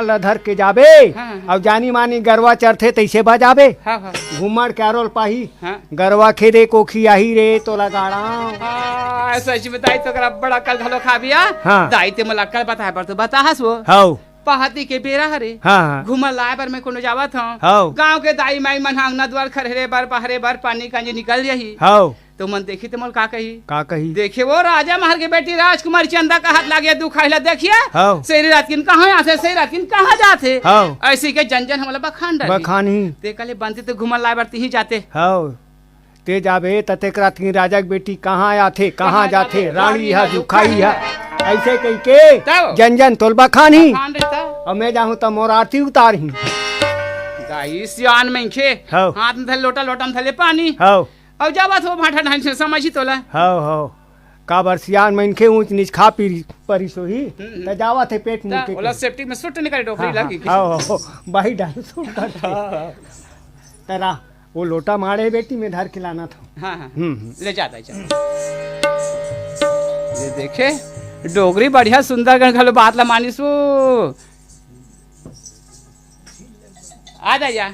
ला धर के जाबे और जानी मानी गरवा चरथे तैसे बजाबे घुमड़ कैरोल पाही गरवा खेदे कोखी आही रे तो लगाड़ा सच बताई तो बड़ा कल घलो खा बिया दाई ते मला कल बताए पर तो बता हस वो पहाती के बेरा हरे घुमर लाए पर मैं कोनो जावत हूं गांव के दाई माई मन अंगना द्वार खरहरे बार पहरे बार पानी कांजे निकल रही तो मन देखी तो मोल का कही देखे वो राजा महल के बेटी राजकुमारी चंदा का हाथ लागे दुख खाइला देखिए सही रात किन कहां आथे सही रात किन कहां जाते ऐसे के जन हमला बखानी ते कले बनते तो घुमर लाए बार ही जाते ते जाबे तते रात की राजा की बेटी कहां आथे कहां जाथे रानी है दुखाई है ऐसे कह के जन तोल बखानी और मैं जाऊं तो मोर आरती उतार ही दाई सियान में खे हाथ में थले लोटा लोटा में थले पानी अब जावा तो भाटा ढाई से समझी तोला का बरसियान में खे ऊंच नीच खा पी परिसो ही त जावा थे पेट मुंह के ओला सेफ्टी में सुट निकले डोकरी लगी बाही डाल सुट कर तेरा वो लोटा मारे बेटी में धर के लाना था ले जाता ये देखे डोगरी बढ़िया सुंदर गण घलो बात ला मानिसु आ जा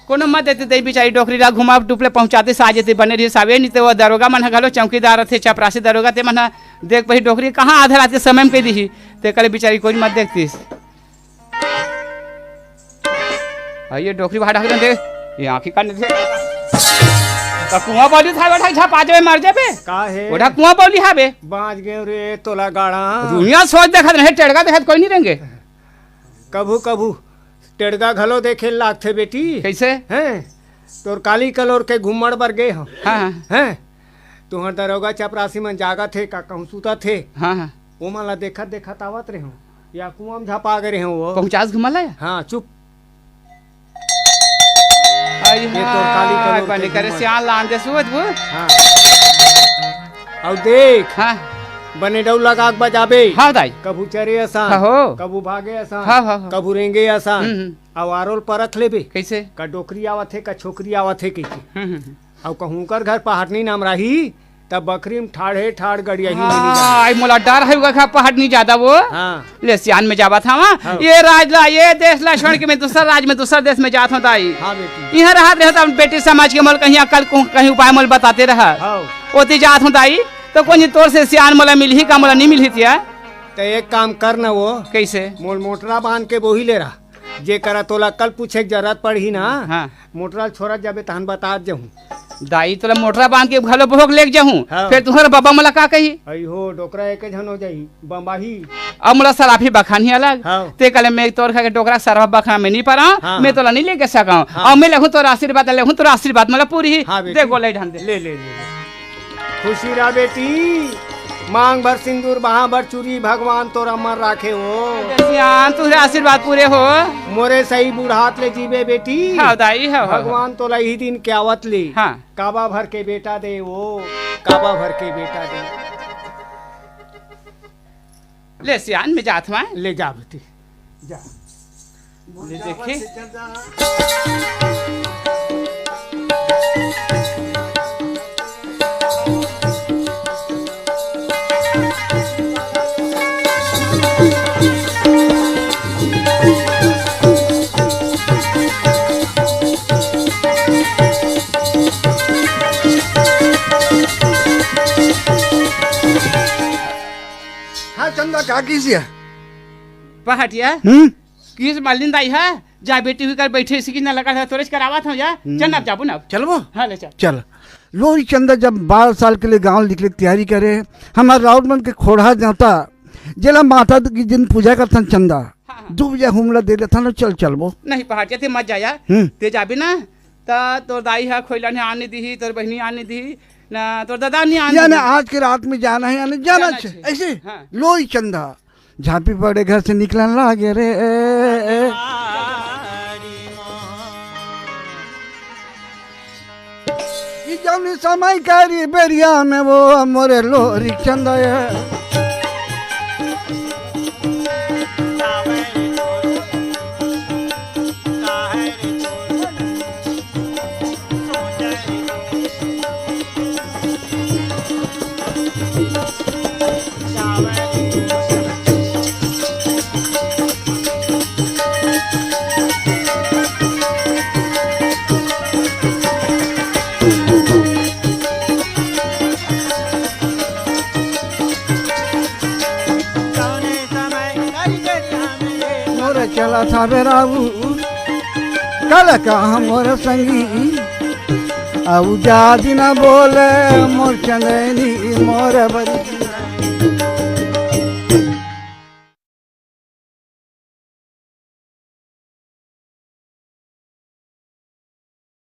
कोनो मत देते दई बिचारी डोकरी ला घुमा टुपले पहुंचाते साजेते बने रही सावे नहीं तो दरोगा मन घलो चौकीदार थे चपरासी दरोगा ते मन देख पही डोकरी कहां आधा रात के समय में कह दी ते कले बिचारी कोई मत देखतीस ये डोकरी भाड़ा दे ये आंखी कान दे तो कुआं बोली था बैठा झपा जावे मर जाबे का है ओढ़ा कुआं बोली हाबे बाज गए रे तोला गाड़ा दुनिया सोच देखत रहे टेड़गा देखत कोई नहीं रहेंगे कभू टेड़गा घलो देखे लागथे बेटी कैसे हैं तोर काली कलोर के घुमड़ बर गए हम हैं तुहर दरोगा चपरासी मन जागा थे का कहूं सुता थे ओ माला देखत आवत रहे हो या कुआं में झपा गए हो वो पहुंचास घुमला हां चुप ये तोर काली कलोर पानी करे सियान लान दे सुवत वो और देख बने डौ लगा बजाबे दाई कबू चरे आसान कबू भागे आसान कबू रेंगे आसान आवारोल परख लेबे कैसे का डोकरी आवत है का छोकरी आवत है कैसे और कहूं कर घर पहाड़नी नाम रही तब बकरी में ठाड़ गड़िया ही नहीं आई मोला डर है का पहाड़ नहीं ज्यादा वो ले सियान में जावा था वहां ये राज ला ये देश ला छोड़ के मैं दूसरा राज में दूसरा देश में जात हूं दाई बेटी यहां रहता बेटी समाज के मोल कहीं अकल कहीं उपाय मोल बताते रहा ओती जात हूं दाई तो कोई तोर से सियान मोला मिल ही का मोला नहीं मिल ही थिया तो एक काम करना वो कैसे मोल मोटरा बांध के बोही ले रहा जे करा तोला कल पूछे जरूरत पड़ी ना मोटरा छोरा जाबे तहन बता जाऊं दाई तोला मोटरा बांध के घलो भोग लेके जाऊं फिर तुम्हारा बाबा मोला का कही आई हो डोकरा एक जन हो जाई बम्बाही अब मोला सराफी बखानी अलग ते कले मैं तोर खा के डोकरा सरवा बखा में नहीं पारा मैं तोला नहीं लेके सका और मैं लेहूं तोर आशीर्वाद लेहूं तोर आशीर्वाद मोला पूरी दे गोले ढन दे ले खुशी रा बेटी मांग भर सिंदूर बहा भर चूरी भगवान तो अमर राखे हो तुझे आशीर्वाद पूरे हो मोरे सही बुढ़ात ले जीवे बेटी दाई भगवान तो ही दिन क्यावत ले काबा भर के बेटा दे वो काबा भर के बेटा दे ले सियान में जात मैं ले जा बेटी जा ले देखे चंदा का कीजिए पहाटिया किस मालिन दाई है जा बेटी हुई कर बैठे इसी की न लगा था तोरेज करावा था जा चल अब जाबू ना चलबो हां ले चल लोरी चंदा जब 12 साल के लिए गांव निकले तैयारी करे हमारा राउतमन के खोड़ा जाता जेला माता की दिन पूजा करथन चंदा डूब जा हमला दे लेथा न चलबो नहीं पहाटिया ते मत जाया ते जाबी ना ता तोर दाई है खोइला ने आने दी तोर बहनी आने दी ना तोर दादा नहीं आने यानी आज के रात में जाना है यानी जाना ऐसे लोई चंदा झांपी पड़े घर से निकलने लगे रे जौन समय करी बेरिया में वो मोरे लोरी चंदा है घर चला था बेराऊ कल कहा मोर संगी अब जा दिन बोले मोर चंदनी मोर बरी